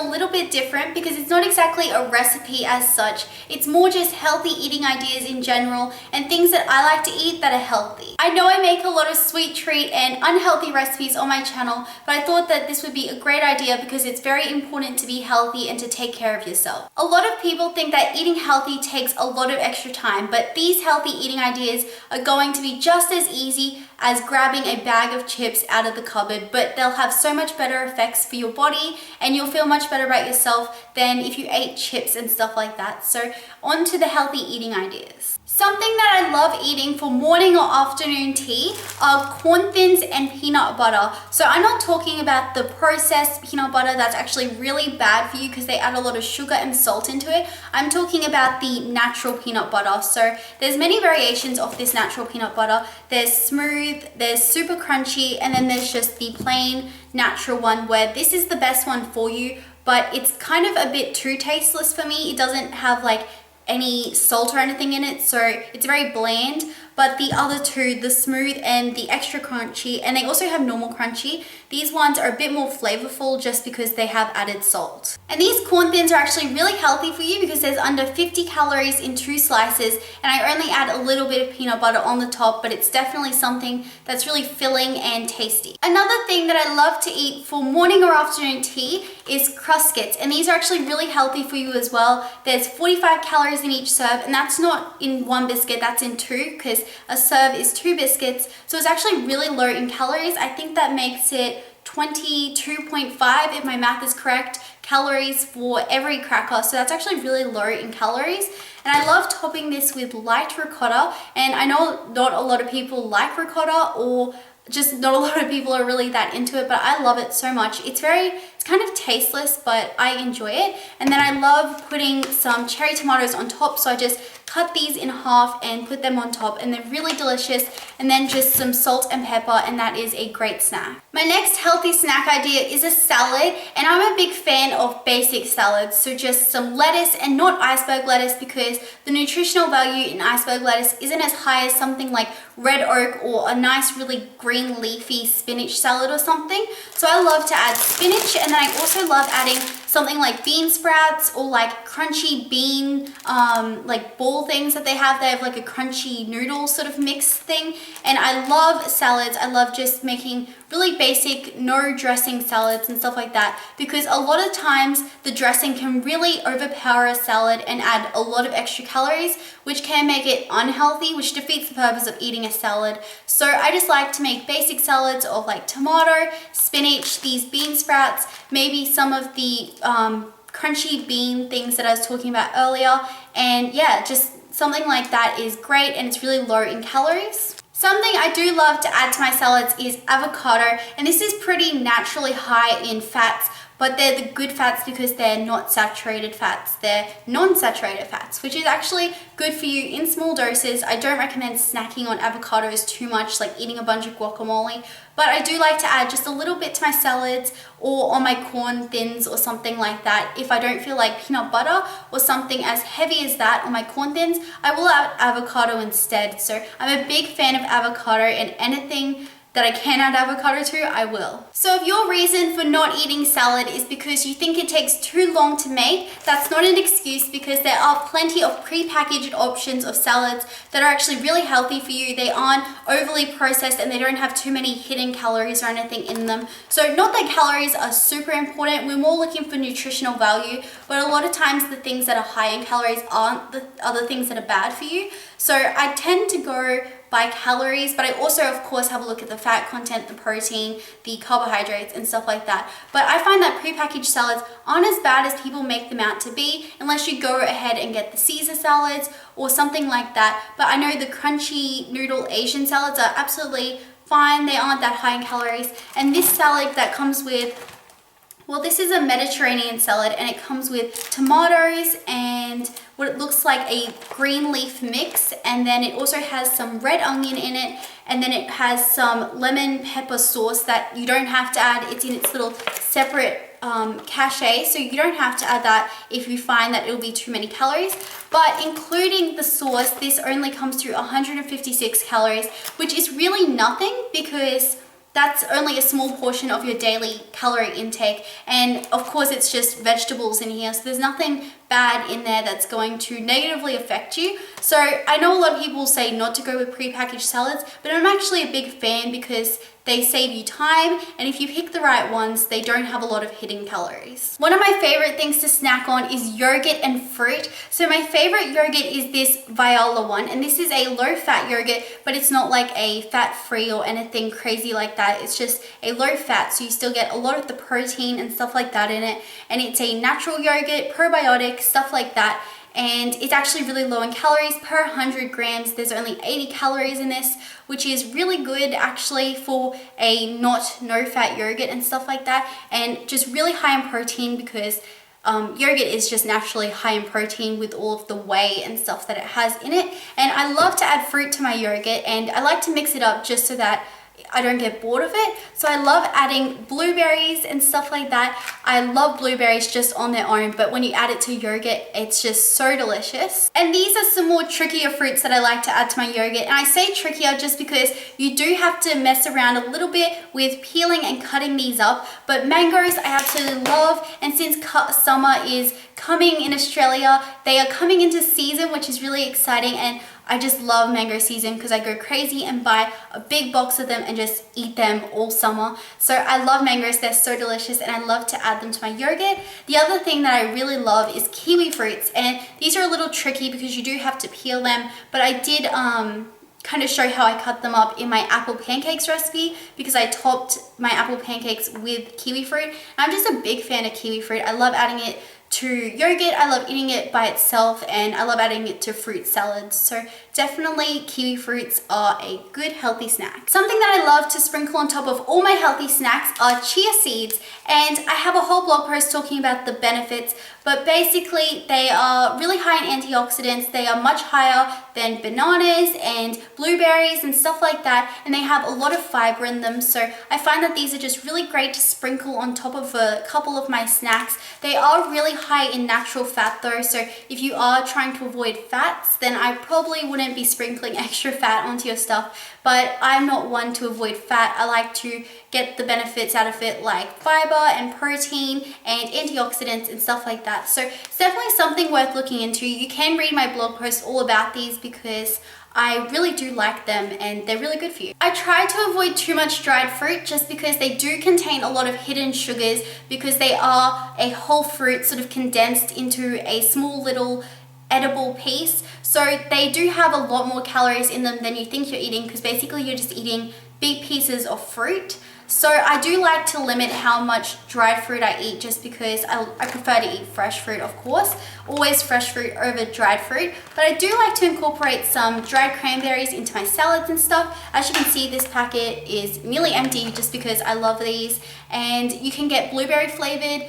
a little bit different because it's not exactly a recipe as such. It's more just healthy eating ideas in general and things that I like to eat that are healthy. I know I make a lot of sweet treat and unhealthy recipes on my channel, but I thought that this would be a great idea because it's very important to be healthy and to take care of yourself. A lot of people think that eating healthy takes a lot of extra time, but these healthy eating ideas are going to be just as easy as grabbing a bag of chips out of the cupboard, but they'll have so much better effects for your body and you'll feel much better about yourself than if you ate chips and stuff like that. So on to the healthy eating ideas. Something that I love eating for morning or afternoon tea are corn thins and peanut butter. So I'm not talking about the processed peanut butter that's actually really bad for you because they add a lot of sugar and salt into it. I'm talking about the natural peanut butter. So there's many variations of this natural peanut butter. There's smooth, there's super crunchy, and then there's just the plain natural one where this is the best one for you, but it's kind of a bit too tasteless for me. It doesn't have like any salt or anything in it, so it's very bland. But the other two, the smooth and the extra crunchy, and they also have normal crunchy, these ones are a bit more flavorful just because they have added salt. And these corn thins are actually really healthy for you because there's under 50 calories in 2 slices, and I only add a little bit of peanut butter on the top, but it's definitely something that's really filling and tasty. Another thing that I love to eat for morning or afternoon tea is Cruskits, and these are actually really healthy for you as well. There's 45 calories in each serve, and that's not in one biscuit, that's in 2, because a serve is 2 biscuits, so it's actually really low in calories. I think that makes it 22.5, if my math is correct, calories for every cracker, so that's actually really low in calories. And I love topping this with light ricotta, and I know not a lot of people like ricotta, or just not a lot of people are really that into it, but I love it so much. It's kind of tasteless, but I enjoy it. And then I love putting some cherry tomatoes on top, so I just cut these in half and put them on top, and they're really delicious. And then just some salt and pepper, and that is a great snack. My next healthy snack idea is a salad, and I'm a big fan of basic salads, so just some lettuce, and not iceberg lettuce because the nutritional value in iceberg lettuce isn't as high as something like red oak or a nice really green leafy spinach salad or something. So I love to add spinach, and then I also love adding something like bean sprouts or like crunchy bean like ball things that they have. They have like a crunchy noodle sort of mix thing. And I love salads. I love just making really basic no dressing salads and stuff like that, because a lot of times the dressing can really overpower a salad and add a lot of extra calories, which can make it unhealthy, which defeats the purpose of eating a salad. So I just like to make basic salads of like tomato, spinach, these bean sprouts, maybe some of the crunchy bean things that I was talking about earlier, and yeah, just something like that is great, and it's really low in calories. Something I do love to add to my salads is avocado, and this is pretty naturally high in fats, but they're the good fats because they're not saturated fats. They're non-saturated fats, which is actually good for you in small doses. I don't recommend snacking on avocados too much, like eating a bunch of guacamole, but I do like to add just a little bit to my salads or on my corn thins or something like that. If I don't feel like peanut butter or something as heavy as that on my corn thins, I will add avocado instead. So I'm a big fan of avocado, and anything that I can add avocado to, I will. So if your reason for not eating salad is because you think it takes too long to make, that's not an excuse, because there are plenty of pre-packaged options of salads that are actually really healthy for you. They aren't overly processed and they don't have too many hidden calories or anything in them. So not that calories are super important, we're more looking for nutritional value, but a lot of times the things that are high in calories aren't the other things that are bad for you. So I tend to go by calories, but I also of course have a look at the fat content, the protein, the carbohydrates and stuff like that. But I find that prepackaged salads aren't as bad as people make them out to be, unless you go ahead and get the Caesar salads or something like that. But I know the crunchy noodle Asian salads are absolutely fine. They aren't that high in calories. And this salad that comes with, well, this is a Mediterranean salad, and it comes with tomatoes and what it looks like a green leaf mix, and then it also has some red onion in it, and then it has some lemon pepper sauce that you don't have to add. It's in its little separate cachet, so you don't have to add that if you find that it'll be too many calories. But including the sauce, this only comes to 156 calories, which is really nothing, because that's only a small portion of your daily calorie intake. And of course, it's just vegetables in here. So there's nothing bad in there that's going to negatively affect you. So I know a lot of people say not to go with prepackaged salads, but I'm actually a big fan because they save you time, and if you pick the right ones, they don't have a lot of hidden calories. One of my favorite things to snack on is yogurt and fruit. So my favorite yogurt is this Viola one, and this is a low-fat yogurt, but it's not like a fat-free or anything crazy like that. It's just a low-fat, so you still get a lot of the protein and stuff like that in it, and it's a natural yogurt, probiotic, stuff like that. And it's actually really low in calories. Per 100 grams, there's only 80 calories in this, which is really good actually for a no fat yogurt and stuff like that, and just really high in protein because yogurt is just naturally high in protein with all of the whey and stuff that it has in it. And I love to add fruit to my yogurt, and I like to mix it up just so that I don't get bored of it. So I love adding blueberries and stuff like that. I love blueberries just on their own, but when you add it to yogurt, it's just so delicious. And these are some more trickier fruits that I like to add to my yogurt. And I say trickier just because you do have to mess around a little bit with peeling and cutting these up. But mangoes I absolutely love, and since summer is coming in Australia, they are coming into season, which is really exciting. And I just love mango season because I go crazy and buy a big box of them and just eat them all summer. So I love mangoes, they're so delicious, and I love to add them to my yogurt. The other thing that I really love is kiwi fruits, and these are a little tricky because you do have to peel them, but I did kind of show how I cut them up in my apple pancakes recipe because I topped my apple pancakes with kiwi fruit. And I'm just a big fan of kiwi fruit. I love adding it to yogurt, I love eating it by itself, and I love adding it to fruit salads. So definitely kiwi fruits are a good healthy snack. Something that I love to sprinkle on top of all my healthy snacks are chia seeds, and I have a whole blog post talking about the benefits, but basically they are really high in antioxidants. They are much higher than bananas and blueberries and stuff like that, and they have a lot of fiber in them. So I find that these are just really great to sprinkle on top of a couple of my snacks. They are really high in natural fat though, so if you are trying to avoid fats, then I probably wouldn't be sprinkling extra fat onto your stuff. But I'm not one to avoid fat. I like to get the benefits out of it, like fiber and protein and antioxidants and stuff like that. So it's definitely something worth looking into. You can read my blog post all about these because I really do like them and they're really good for you. I try to avoid too much dried fruit just because they do contain a lot of hidden sugars because they are a whole fruit sort of condensed into a small little edible piece. So they do have a lot more calories in them than you think you're eating because basically you're just eating big pieces of fruit. So I do like to limit how much dried fruit I eat just because I prefer to eat fresh fruit, of course. Always fresh fruit over dried fruit. But I do like to incorporate some dried cranberries into my salads and stuff. As you can see, this packet is nearly empty just because I love these. And you can get blueberry flavored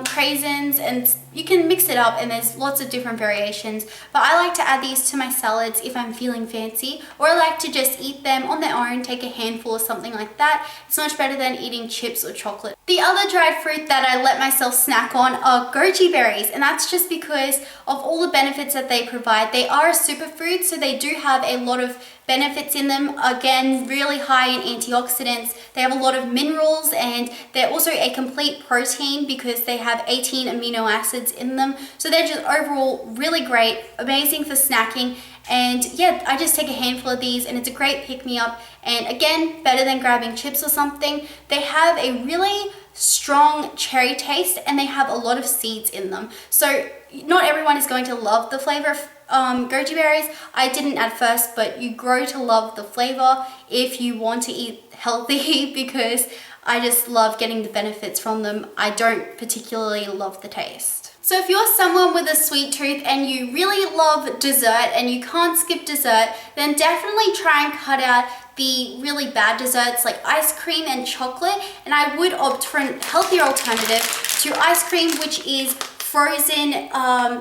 craisins, and you can mix it up, and there's lots of different variations. But I like to add these to my salads if I'm feeling fancy, or I like to just eat them on their own, take a handful or something like that. It's much better than eating chips or chocolate. The other dried fruit that I let myself snack on are goji berries, and that's just because of all the benefits that they provide. They are a superfood, so they do have a lot of benefits in them. Again, really high in antioxidants. They have a lot of minerals, and they're also a complete protein because they have 18 amino acids in them. So they're just overall really great, amazing for snacking. And yeah, I just take a handful of these and it's a great pick-me-up. And again, better than grabbing chips or something. They have a really strong cherry taste and they have a lot of seeds in them. So not everyone is going to love the flavor of goji berries. I didn't at first, but you grow to love the flavor if you want to eat healthy because I just love getting the benefits from them. I don't particularly love the taste. So if you're someone with a sweet tooth and you really love dessert and you can't skip dessert, then definitely try and cut out the really bad desserts like ice cream and chocolate. And I would opt for a healthier alternative to ice cream, which is frozen.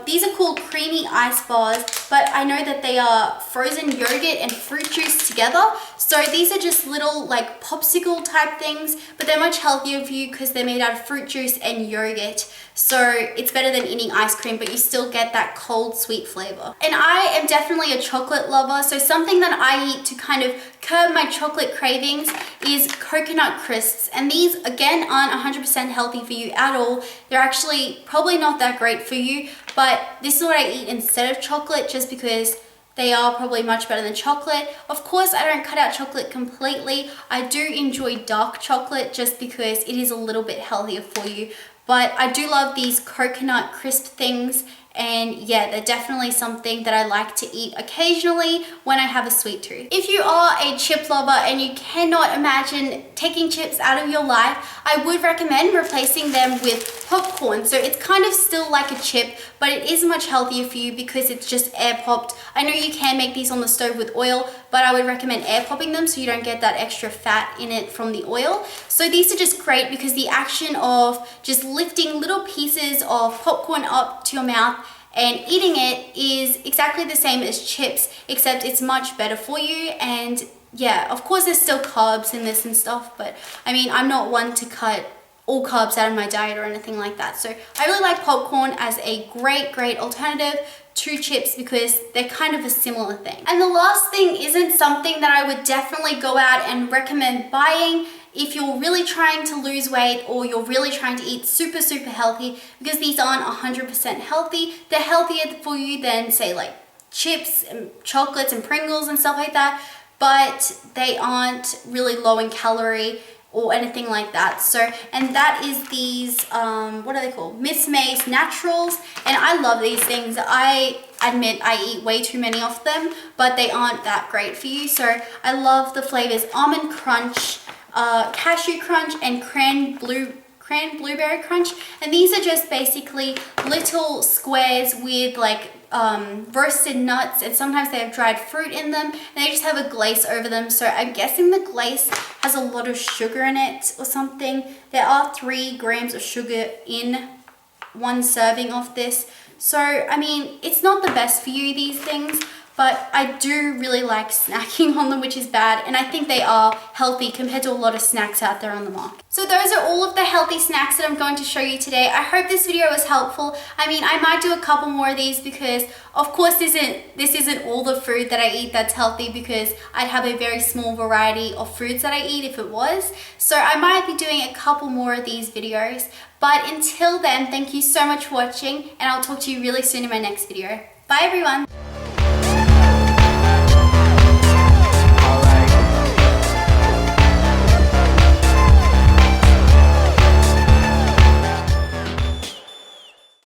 These are called creamy ice bars, but I know that they are frozen yogurt and fruit juice together. So these are just little like popsicle type things, but they're much healthier for you because they're made out of fruit juice and yogurt. So it's better than eating ice cream, but you still get that cold sweet flavor. And I am definitely a chocolate lover, so something that I eat to kind of curb my chocolate cravings is coconut crisps. And these again aren't 100% healthy for you at all. They're actually probably not that great for you, but this is what I eat instead of chocolate just because they are probably much better than chocolate. Of course, I don't cut out chocolate completely. I do enjoy dark chocolate just because it is a little bit healthier for you. But I do love these coconut crisp things, and yeah, they're definitely something that I like to eat occasionally when I have a sweet tooth. If you are a chip lover and you cannot imagine taking chips out of your life, I would recommend replacing them with popcorn. So it's kind of still like a chip, but it is much healthier for you because it's just air popped. I know you can make these on the stove with oil, but I would recommend air popping them so you don't get that extra fat in it from the oil. So these are just great because the action of just lifting little pieces of popcorn up to your mouth and eating it is exactly the same as chips, except it's much better for you. And yeah, of course there's still carbs in this and stuff, but I mean, I'm not one to cut all carbs out of my diet or anything like that. So I really like popcorn as a great alternative to chips because they're kind of a similar thing. And the last thing isn't something that I would definitely go out and recommend buying if you're really trying to lose weight or you're really trying to eat super healthy, because these aren't 100% healthy. They're healthier for you than say like chips and chocolates and Pringles and stuff like that, but they aren't really low in calorie or anything like that. So, and that is these, what are they called? Miss May's Naturals. And I love these things. I admit I eat way too many of them, but they aren't that great for you. So I love the flavors Almond Crunch, Cashew Crunch, and Blueberry Crunch. And these are just basically little squares with like roasted nuts, and sometimes they have dried fruit in them, and they just have a glaze over them. So I'm guessing the glaze has a lot of sugar in it or something. There are 3 grams of sugar in one serving of this. So I mean, it's not the best for you, these things, but I do really like snacking on them, which is bad, and I think they are healthy compared to a lot of snacks out there on the market. So those are all of the healthy snacks that I'm going to show you today. I hope this video was helpful. I mean, I might do a couple more of these because of course this isn't all the food that I eat that's healthy, because I'd have a very small variety of foods that I eat if it was. So I might be doing a couple more of these videos, but until then, thank you so much for watching, and I'll talk to you really soon in my next video. Bye everyone.